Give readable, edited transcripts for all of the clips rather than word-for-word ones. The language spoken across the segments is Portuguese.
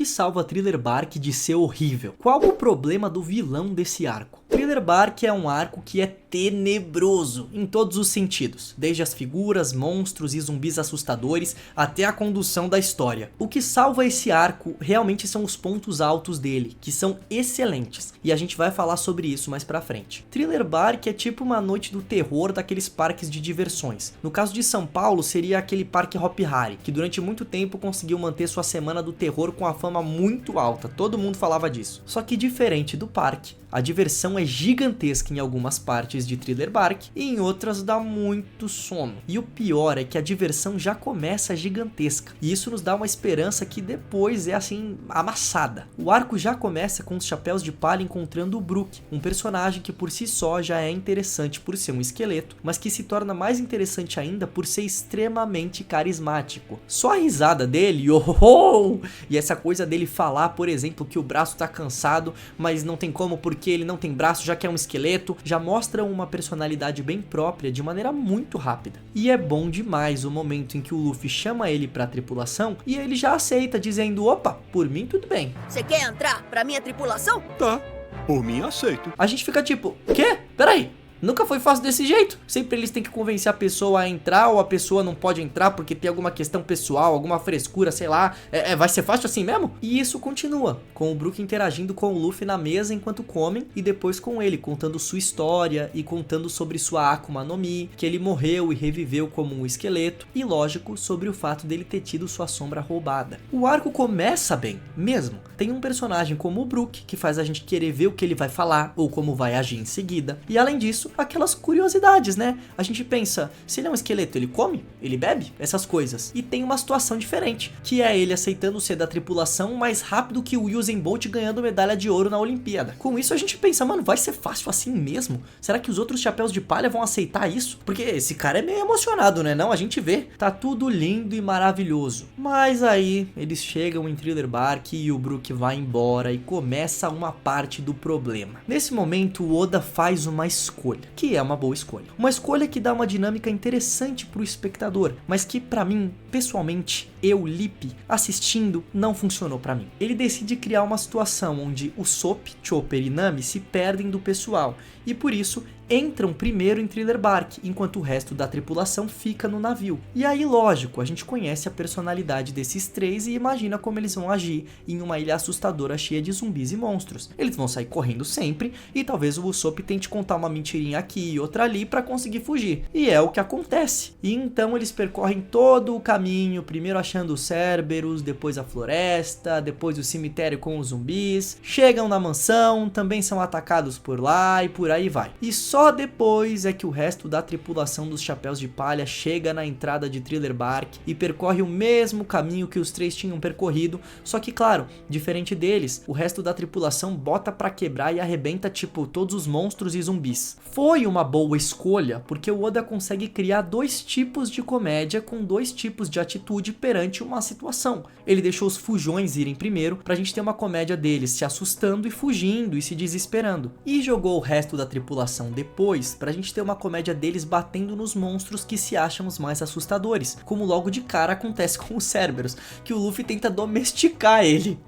que salva Thriller Bark de ser horrível? Qual o problema do vilão desse arco? Thriller Bark é um arco que é tenebroso em todos os sentidos, desde as figuras, monstros e zumbis assustadores até a condução da história. O que salva esse arco realmente são os pontos altos dele, que são excelentes, e a gente vai falar sobre isso mais pra frente. Thriller Bark é tipo uma noite do terror daqueles parques de diversões. No caso de São Paulo seria aquele parque Hop Hari, que durante muito tempo conseguiu manter sua semana do terror com a fama muito alta, todo mundo falava disso. Só que diferente do parque, a diversão é gigantesca em algumas partes de Thriller Bark e em outras dá muito sono. E o pior é que a diversão já começa gigantesca, e isso nos dá uma esperança que depois é assim, amassada. O arco já começa com os Chapéus de Palha encontrando o Brook, um personagem que por si só já é interessante por ser um esqueleto, mas que se torna mais interessante ainda por ser extremamente carismático. Só a risada dele, oh, e essa coisa dele falar, por exemplo, que o braço tá cansado, mas não tem como porque ele não tem braço, já que é um esqueleto, já mostra uma personalidade bem própria de maneira muito rápida. E é bom demais o momento em que o Luffy chama ele pra tripulação e ele já aceita, dizendo: opa, por mim tudo bem. Você quer entrar pra minha tripulação? Tá, por mim aceito. A gente fica tipo, quê? Peraí, nunca foi fácil desse jeito. Sempre eles têm que convencer a pessoa a entrar, ou a pessoa não pode entrar porque tem alguma questão pessoal, alguma frescura, sei lá. Vai ser fácil assim mesmo? E isso continua, com o Brook interagindo com o Luffy na mesa enquanto comem, e depois com ele, contando sua história e contando sobre sua Akuma no Mi, que ele morreu e reviveu como um esqueleto, e lógico, sobre o fato dele ter tido sua sombra roubada. O arco começa bem, mesmo. Tem um personagem como o Brook, que faz a gente querer ver o que ele vai falar, ou como vai agir em seguida, e além disso, aquelas curiosidades, né? A gente pensa, se ele é um esqueleto, ele come? Ele bebe? Essas coisas. E tem uma situação diferente, que é ele aceitando ser da tripulação mais rápido que o Usain Bolt ganhando medalha de ouro na Olimpíada. Com isso a gente pensa, mano, vai ser fácil assim mesmo? Será que os outros Chapéus de Palha vão aceitar isso? Porque esse cara é meio emocionado, né? Não, a gente vê. Tá tudo lindo e maravilhoso. Mas aí, eles chegam em Thriller Bark e o Brook vai embora e começa uma parte do problema. Nesse momento, o Oda faz uma escolha, que é uma boa escolha. Uma escolha que dá uma dinâmica interessante pro espectador, mas que pra mim, pessoalmente, eu, Lip, assistindo, não funcionou pra mim. Ele decide criar uma situação onde o Sop, Chopper e Nami se perdem do pessoal, e por isso entram primeiro em Thriller Bark, enquanto o resto da tripulação fica no navio. E aí, lógico, a gente conhece a personalidade desses três e imagina como eles vão agir em uma ilha assustadora cheia de zumbis e monstros. Eles vão sair correndo sempre, e talvez o Usopp tente contar uma mentirinha aqui e outra ali para conseguir fugir. E é o que acontece. E então eles percorrem todo o caminho, primeiro achando os Cerberus, depois a floresta, depois o cemitério com os zumbis, chegam na mansão, também são atacados por lá e por aí vai. E só depois é que o resto da tripulação dos Chapéus de Palha chega na entrada de Thriller Bark e percorre o mesmo caminho que os três tinham percorrido, só que claro, diferente deles, o resto da tripulação bota pra quebrar e arrebenta tipo todos os monstros e zumbis. Foi uma boa escolha, porque o Oda consegue criar dois tipos de comédia com dois tipos de atitude perante uma situação. Ele deixou os fujões irem primeiro, pra gente ter uma comédia deles se assustando e fugindo e se desesperando, e jogou o resto da tripulação depois, pra gente ter uma comédia deles batendo nos monstros que se acham os mais assustadores, como logo de cara acontece com os Cerberus, que o Luffy tenta domesticar ele.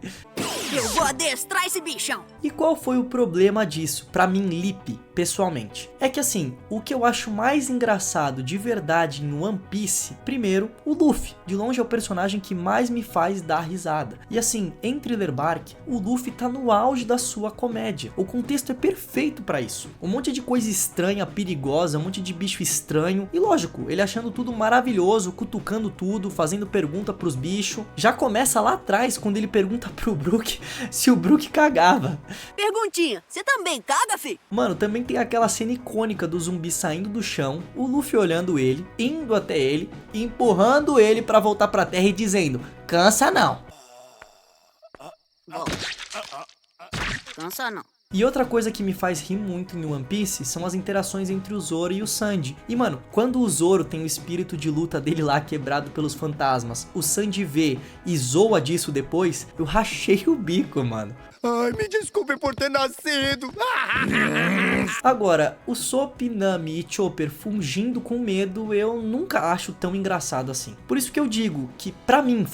Eu vou adestrar esse bichão. E qual foi o problema disso, pra mim, Lip, pessoalmente? É que assim, o que eu acho mais engraçado de verdade em One Piece, primeiro, o Luffy. De longe é o personagem que mais me faz dar risada. E assim, em Thriller Bark, o Luffy tá no auge da sua comédia. O contexto é perfeito pra isso. Um monte de coisa estranha, perigosa, um monte de bicho estranho. E lógico, ele achando tudo maravilhoso, cutucando tudo, fazendo pergunta pros bichos. Já começa lá atrás, quando ele pergunta pro Brook se o Brook cagava. Perguntinha, você também caga, fi? Mano, também tem aquela cena icônica do zumbi saindo do chão, o Luffy olhando ele, indo até ele, empurrando ele pra voltar pra terra e dizendo: cansa não. Bom, cansa não. E outra coisa que me faz rir muito em One Piece são as interações entre o Zoro e o Sanji. E mano, quando o Zoro tem o espírito de luta dele lá quebrado pelos fantasmas, o Sanji vê e zoa disso depois, eu rachei o bico, mano. Ai, me desculpe por ter nascido. Agora, o Usopp, Nami e Chopper fungindo com medo, eu nunca acho tão engraçado assim. Por isso que eu digo que pra mim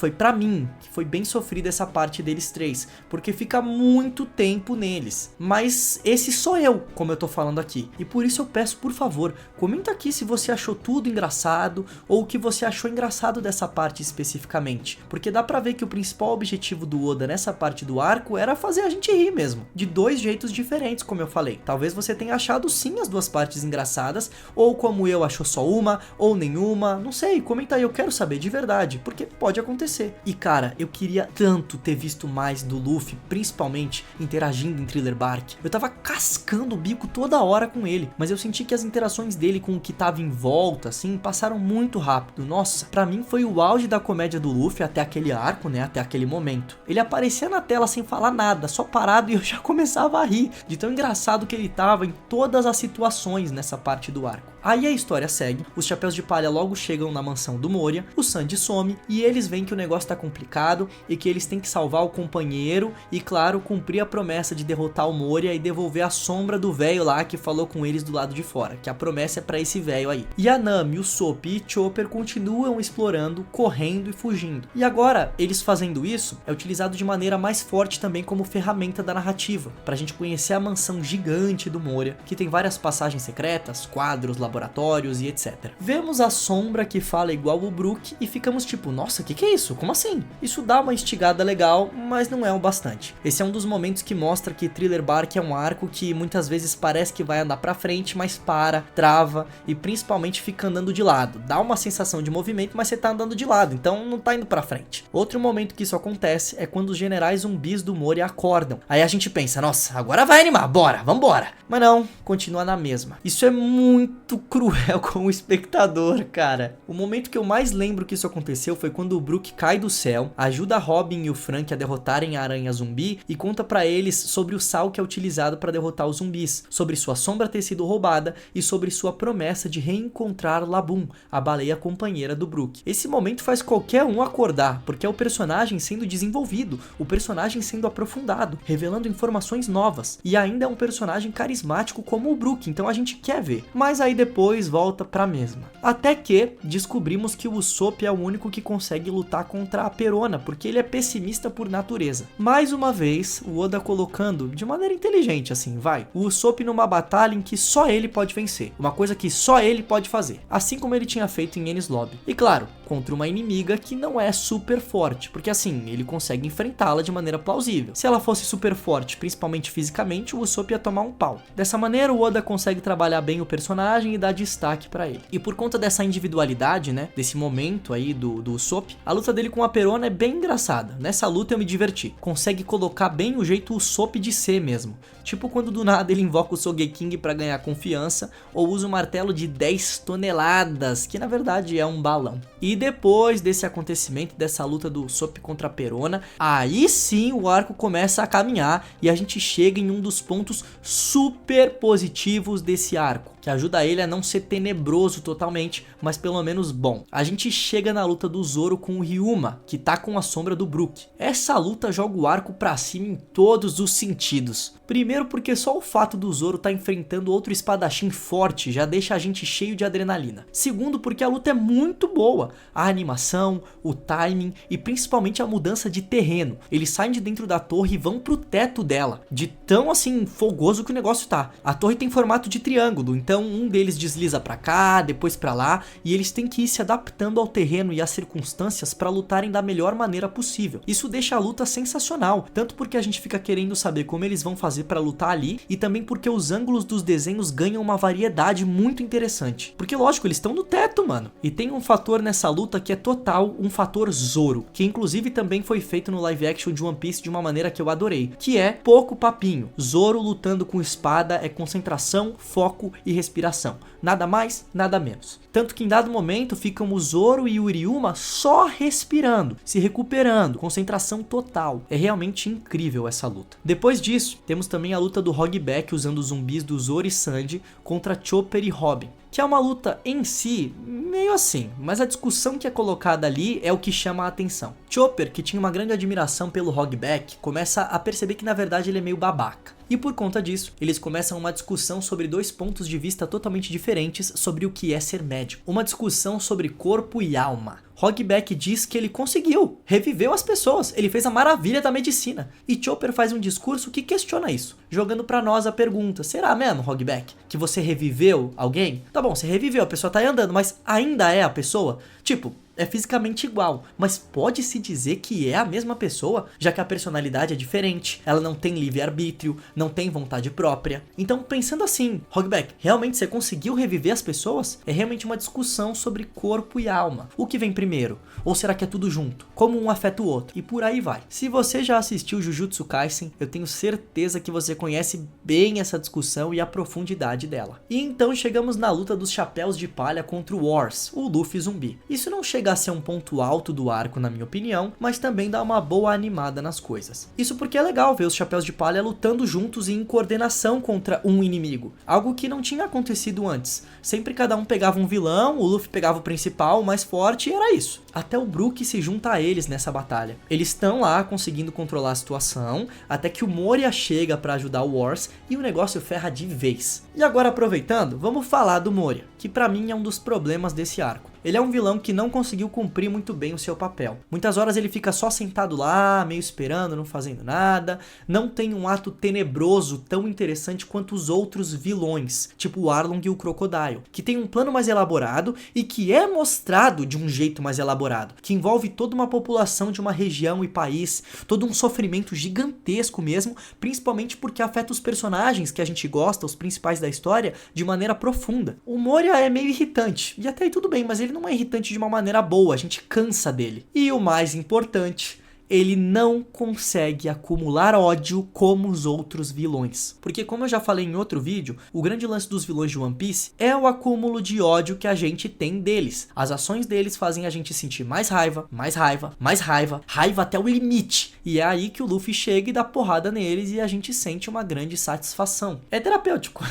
que foi bem sofrida essa parte deles três, porque fica muito tempo neles. Mas esse sou eu, como eu tô falando aqui. E por isso eu peço, por favor, comenta aqui se você achou tudo engraçado ou o que você achou engraçado dessa parte especificamente. Porque dá pra ver que o principal objetivo do Oda nessa parte do arco era fazer a gente rir mesmo, de dois jeitos diferentes, como eu falei. Talvez você tenha achado sim as duas partes engraçadas, ou como eu, achou só uma, ou nenhuma, não sei, comenta aí, eu quero saber de verdade, porque pode acontecer. E cara, eu queria tanto ter visto mais do Luffy, principalmente interagindo em Thriller Bark. Eu tava cascando o bico toda hora com ele, mas eu senti que as interações dele com o que tava em volta, assim, passaram muito rápido. Nossa, pra mim foi o auge da comédia do Luffy até aquele arco, né, até aquele momento. Ele aparecia na tela sem falar nada, só parado, e eu já começava a rir de tão engraçado que ele tava em todas as situações nessa parte do arco. Aí a história segue, os Chapéus de Palha logo chegam na mansão do Moria, o Sanji some e eles veem que o negócio tá complicado e que eles têm que salvar o companheiro e, claro, cumprir a promessa de derrotar o Moria e devolver a sombra do velho lá que falou com eles do lado de fora, que a promessa é pra esse velho aí. E a Nami, o Usopp e Chopper continuam explorando, correndo e fugindo. E agora, eles fazendo isso, é utilizado de maneira mais forte também como ferramenta da narrativa, pra gente conhecer a mansão gigante do Moria, que tem várias passagens secretas, quadros, laboratórios e etc. Vemos a sombra que fala igual o Brook e ficamos tipo, nossa, que é isso? Como assim? Isso dá uma instigada legal, mas não é o bastante. Esse é um dos momentos que mostra que Thriller Bark é um arco que muitas vezes parece que vai andar pra frente, mas para, trava e principalmente fica andando de lado. Dá uma sensação de movimento, mas você tá andando de lado, então não tá indo pra frente. Outro momento que isso acontece é quando os generais zumbis do Moria acordam. Aí a gente pensa, nossa, agora vai animar, bora, vambora. Mas não, continua na mesma. Isso é muito cruel com o espectador, cara. O momento que eu mais lembro que isso aconteceu foi quando o Brook cai do céu, ajuda a Robin e o Frank a derrotarem a aranha zumbi e conta pra eles sobre o sal que é utilizado pra derrotar os zumbis, sobre sua sombra ter sido roubada e sobre sua promessa de reencontrar Laboon, a baleia companheira do Brook. Esse momento faz qualquer um acordar, porque é o personagem sendo desenvolvido, o personagem sendo aprofundado, revelando informações novas, e ainda é um personagem carismático como o Brook, então a gente quer ver. Mas aí depois volta pra mesma. Até que descobrimos que o Usopp é o único que consegue lutar contra a Perona, porque ele é pessimista por natureza. Mais uma vez, o Oda colocando, de maneira inteligente assim, vai, o Usopp numa batalha em que só ele pode vencer, uma coisa que só ele pode fazer, assim como ele tinha feito em Enies Lobby. E claro, contra uma inimiga que não é super forte, porque assim, ele consegue enfrentá-la de maneira plausível. Se ela fosse super forte, principalmente fisicamente, o Usopp ia tomar um pau. Dessa maneira, o Oda consegue trabalhar bem o personagem e dar destaque pra ele. E por conta dessa individualidade, né, desse momento aí do Usopp, a luta dele com a Perona é bem engraçada. Nessa luta eu me diverti. Consegue colocar bem o jeito Usopp de ser mesmo. Tipo quando do nada ele invoca o Sogeking pra ganhar confiança, ou usa um martelo de 10 toneladas, que na verdade é um balão. E depois desse acontecimento, dessa luta do Usopp contra a Perona, aí sim o arco começa a caminhar e a gente chega em um dos pontos super positivos desse arco, que ajuda ele a não ser tenebroso totalmente, mas pelo menos bom. A gente chega na luta do Zoro com o Ryuma, que tá com a sombra do Brook. Essa luta joga o arco pra cima em todos os sentidos. Primeiro porque só o fato do Zoro tá enfrentando outro espadachim forte já deixa a gente cheio de adrenalina. Segundo porque a luta é muito boa. A animação, o timing e principalmente a mudança de terreno. Eles saem de dentro da torre e vão pro teto dela, de tão assim fogoso que o negócio tá. A torre tem formato de triângulo, então um deles desliza pra cá, depois pra lá, e eles têm que ir se adaptando ao terreno e às circunstâncias pra lutarem da melhor maneira possível. Isso deixa a luta sensacional, tanto porque a gente fica querendo saber como eles vão fazer pra lutar ali, e também porque os ângulos dos desenhos ganham uma variedade muito interessante. Porque lógico, eles estão no teto, mano. E tem um fator nessa luta que é total, um fator Zoro, que inclusive também foi feito no live action de One Piece de uma maneira que eu adorei, que é pouco papinho. Zoro lutando com espada é concentração, foco e respiração. Nada mais, nada menos. Tanto que em dado momento ficam o Zoro e o Ryuma só respirando, se recuperando, concentração total. É realmente incrível essa luta. Depois disso, temos também a luta do Hogback usando os zumbis do Zoro e Sanji contra Chopper e Robin, que é uma luta em si meio assim, mas a discussão que é colocada ali é o que chama a atenção. Chopper, que tinha uma grande admiração pelo Hogback, começa a perceber que na verdade ele é meio babaca. E por conta disso, eles começam uma discussão sobre dois pontos de vista totalmente diferentes sobre o que é ser médico. Uma discussão sobre corpo e alma. Hogback diz que ele conseguiu, reviveu as pessoas, ele fez a maravilha da medicina. E Chopper faz um discurso que questiona isso, jogando pra nós a pergunta: será mesmo, Hogback, que você reviveu alguém? Tá bom, você reviveu, a pessoa tá aí andando, mas ainda é a pessoa? Tipo, é fisicamente igual, mas pode-se dizer que é a mesma pessoa, já que a personalidade é diferente, ela não tem livre-arbítrio, não tem vontade própria. Então, pensando assim, Hogback, realmente você conseguiu reviver as pessoas? É realmente uma discussão sobre corpo e alma. O que vem primeiro? Ou será que é tudo junto? Como um afeta o outro? E por aí vai. Se você já assistiu Jujutsu Kaisen, eu tenho certeza que você conhece bem essa discussão e a profundidade dela. E então chegamos na luta dos chapéus de palha contra o Wars, o Luffy zumbi. Isso não chega a ser um ponto alto do arco, na minha opinião, mas também dá uma boa animada nas coisas. Isso porque é legal ver os chapéus de palha lutando juntos e em coordenação contra um inimigo, algo que não tinha acontecido antes. Sempre cada um pegava um vilão, o Luffy pegava o principal, o mais forte, e era isso. Até o Brook se junta a eles nessa batalha. Eles estão lá conseguindo controlar a situação, até que o Moria chega pra ajudar o Wars e o negócio ferra de vez. E agora, aproveitando, vamos falar do Moria, que pra mim é um dos problemas desse arco. Ele é um vilão que não conseguiu cumprir muito bem o seu papel. Muitas horas ele fica só sentado lá, meio esperando, não fazendo nada. Não tem um ato tenebroso tão interessante quanto os outros vilões, tipo o Arlong e o Crocodile, que tem um plano mais elaborado e que é mostrado de um jeito mais elaborado, que envolve toda uma população de uma região e país, todo um sofrimento gigantesco mesmo, principalmente porque afeta os personagens que a gente gosta, os principais da história, de maneira profunda. O Moria é meio irritante, e até aí tudo bem, mas ele não é irritante de uma maneira boa, a gente cansa dele. E o mais importante, ele não consegue acumular ódio como os outros vilões. Porque como eu já falei em outro vídeo, o grande lance dos vilões de One Piece é o acúmulo de ódio que a gente tem deles. As ações deles fazem a gente sentir mais raiva, mais raiva, mais raiva, raiva até o limite. E é aí que o Luffy chega e dá porrada neles e a gente sente uma grande satisfação. É terapêutico.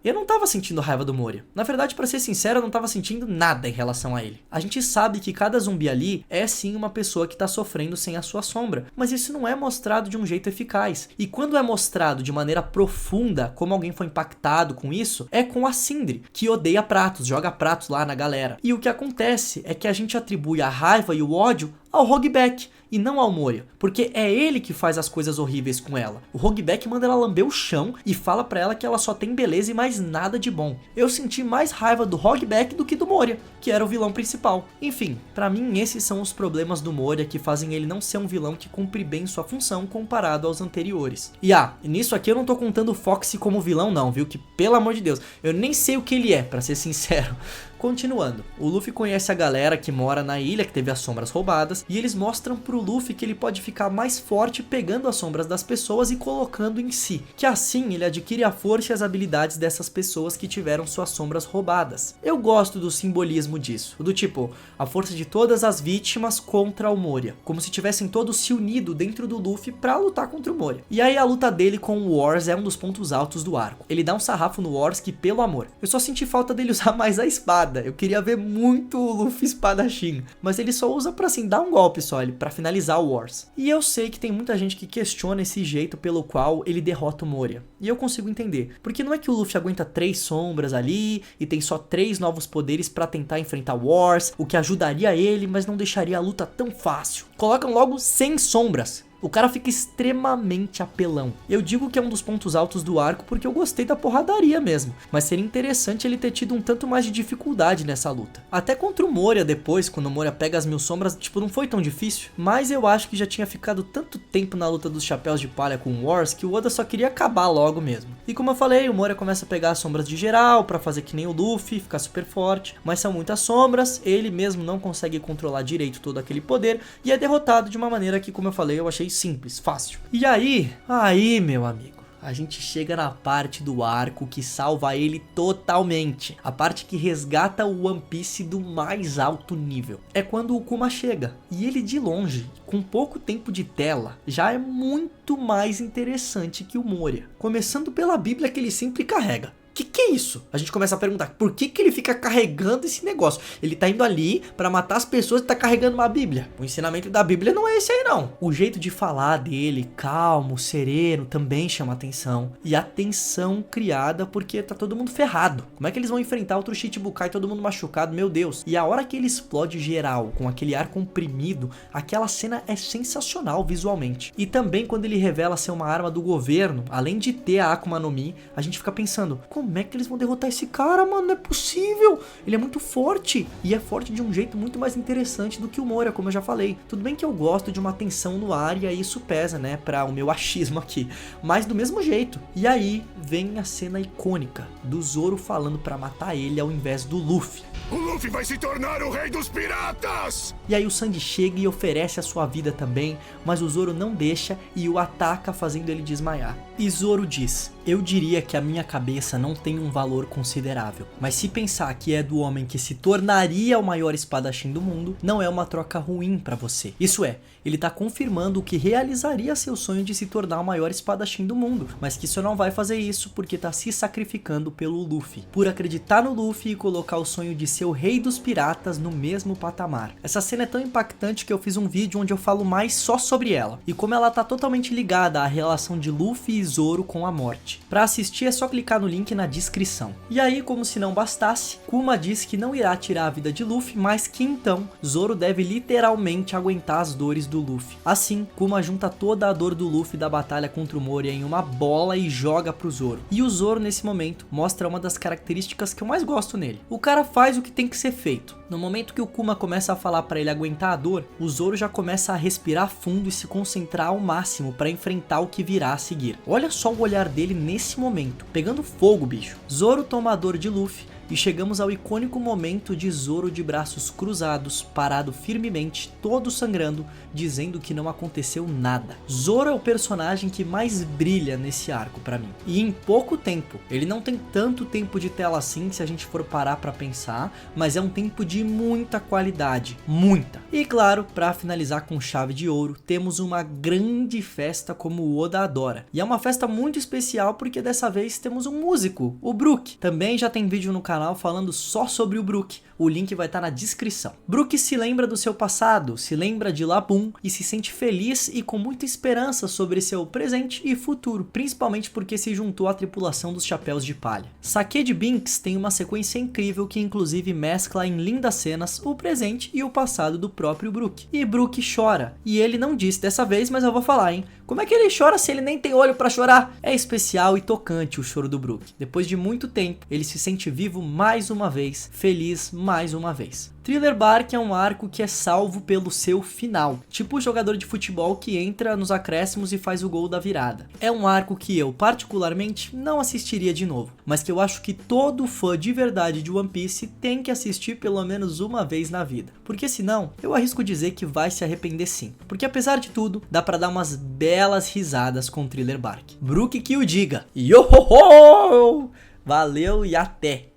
Eu não tava sentindo raiva do Moria. Na verdade, pra ser sincero, eu não tava sentindo nada em relação a ele. A gente sabe que cada zumbi ali é sim uma pessoa que tá sofrendo sem a sua sombra, mas isso não é mostrado de um jeito eficaz. E quando é mostrado de maneira profunda como alguém foi impactado com isso, é com a Sindri, que odeia pratos, joga pratos lá na galera. E o que acontece é que a gente atribui a raiva e o ódio ao Hogback e não ao Moria, porque é ele que faz as coisas horríveis com ela. O Hogback manda ela lamber o chão e fala pra ela que ela só tem beleza e mais nada de bom. Eu senti mais raiva do Hogback do que do Moria, que era o vilão principal. Enfim, pra mim esses são os problemas do Moria que fazem ele não ser um vilão que cumpre bem sua função comparado aos anteriores. E nisso aqui eu não tô contando o Foxy como vilão não, viu? Que pelo amor de Deus, eu nem sei o que ele é, pra ser sincero. Continuando, o Luffy conhece a galera que mora na ilha que teve as sombras roubadas e eles mostram pro Luffy que ele pode ficar mais forte pegando as sombras das pessoas e colocando em si, que assim ele adquire a força e as habilidades dessas pessoas que tiveram suas sombras roubadas. Eu gosto do simbolismo disso, do tipo, a força de todas as vítimas contra o Moria, como se tivessem todos se unido dentro do Luffy pra lutar contra o Moria. E aí a luta dele com o Wars é um dos pontos altos do arco. Ele dá um sarrafo no Wars que, pelo amor, eu só senti falta dele usar mais a espada. Eu queria ver muito o Luffy espadachim, mas ele só usa pra assim, dar um golpe só, pra finalizar o Wars. E eu sei que tem muita gente que questiona esse jeito pelo qual ele derrota o Moria. E eu consigo entender, porque não é que o Luffy aguenta 3 sombras ali e tem só 3 novos poderes pra tentar enfrentar o Wars, o que ajudaria ele, mas não deixaria a luta tão fácil. Colocam logo 100 sombras. O cara fica extremamente apelão. Eu digo que é um dos pontos altos do arco porque eu gostei da porradaria mesmo, mas seria interessante ele ter tido um tanto mais de dificuldade nessa luta. Até contra o Moria depois, quando o Moria pega as 1000 sombras, tipo, não foi tão difícil. Mas eu acho que já tinha ficado tanto tempo na luta dos chapéus de palha com o Wars que o Oda só queria acabar logo mesmo. E como eu falei, o Moria começa a pegar as sombras de geral pra fazer que nem o Luffy, ficar super forte, mas são muitas sombras, ele mesmo não consegue controlar direito todo aquele poder e é derrotado de uma maneira que, como eu falei, eu achei simples, fácil. E aí, meu amigo, a gente chega na parte do arco que salva ele totalmente. A parte que resgata o One Piece do mais alto nível. É quando o Kuma chega. E ele de longe, com pouco tempo de tela, já é muito mais interessante que o Moria. Começando pela Bíblia que ele sempre carrega. Que é isso? A gente começa a perguntar, por que ele fica carregando esse negócio? Ele tá indo ali pra matar as pessoas e tá carregando uma Bíblia. O ensinamento da Bíblia não é esse aí não. O jeito de falar dele, calmo, sereno, também chama atenção. E a tensão criada porque tá todo mundo ferrado. Como é que eles vão enfrentar outro Chichibukai, todo mundo machucado? Meu Deus. E a hora que ele explode geral, com aquele ar comprimido, aquela cena é sensacional visualmente. E também quando ele revela ser uma arma do governo, além de ter a Akuma no Mi, a gente fica pensando, como é que eles vão derrotar esse cara, mano? Não é possível. Ele é muito forte. E é forte de um jeito muito mais interessante do que o Moria, como eu já falei. Tudo bem que eu gosto de uma tensão no ar e aí isso pesa, né? Pra o meu achismo aqui. Mas do mesmo jeito. E aí vem a cena icônica do Zoro falando pra matar ele ao invés do Luffy. O Luffy vai se tornar o rei dos piratas! E aí o Sandy chega e oferece a sua vida também, mas o Zoro não deixa e o ataca fazendo ele desmaiar. E Zoro diz, eu diria que a minha cabeça não tem um valor considerável, mas se pensar que é do homem que se tornaria o maior espadachim do mundo, não é uma troca ruim pra você. Isso é, ele tá confirmando que realizaria seu sonho de se tornar o maior espadachim do mundo, mas que só não vai fazer isso porque tá se sacrificando pelo Luffy, por acreditar no Luffy e colocar o sonho de ser o rei dos piratas no mesmo patamar. Essa cena é tão impactante que eu fiz um vídeo onde eu falo mais só sobre ela, e como ela tá totalmente ligada à relação de Luffy e Zoro com a morte. Pra assistir é só clicar no link na descrição. E aí, como se não bastasse, Kuma diz que não irá tirar a vida de Luffy, mas que então Zoro deve literalmente aguentar as dores do Luffy. Assim, Kuma junta toda a dor do Luffy da batalha contra o Moria em uma bola e joga pro Zoro. E o Zoro nesse momento mostra uma das características que eu mais gosto nele. O cara faz o que tem que ser feito. No momento que o Kuma começa a falar pra ele aguentar a dor, o Zoro já começa a respirar fundo e se concentrar ao máximo pra enfrentar o que virá a seguir. Olha só o olhar dele nesse momento, pegando fogo, bicho. Zoro toma a dor de Luffy e chegamos ao icônico momento de Zoro de braços cruzados, parado firmemente, todo sangrando, dizendo que não aconteceu nada. Zoro é o personagem que mais brilha nesse arco pra mim. E em pouco tempo, ele não tem tanto tempo de tela assim se a gente for parar pra pensar, mas é um tempo de muita qualidade, muita. E claro, pra finalizar com chave de ouro, temos uma grande festa como o Oda adora. E é uma festa muito especial porque dessa vez temos um músico, o Brook. Também já tem vídeo no canal falando só sobre o Brook. O link vai estar na descrição. Brook se lembra do seu passado, se lembra de Labum e se sente feliz e com muita esperança sobre seu presente e futuro, principalmente porque se juntou à tripulação dos Chapéus de Palha. Sake de Binks tem uma sequência incrível que inclusive mescla em lindas cenas o presente e o passado do próprio Brook. E Brook chora. E ele não disse dessa vez, mas eu vou falar, hein? Como é que ele chora se ele nem tem olho pra chorar? É especial e tocante o choro do Brook. Depois de muito tempo, ele se sente vivo mais uma vez, feliz mais uma vez. Thriller Bark é um arco que é salvo pelo seu final, tipo o jogador de futebol que entra nos acréscimos e faz o gol da virada. É um arco que eu particularmente não assistiria de novo, mas que eu acho que todo fã de verdade de One Piece tem que assistir pelo menos uma vez na vida, porque senão eu arrisco dizer que vai se arrepender sim, porque apesar de tudo, dá pra dar umas belas risadas com Thriller Bark. Brook que o diga, yohoho! Valeu e até!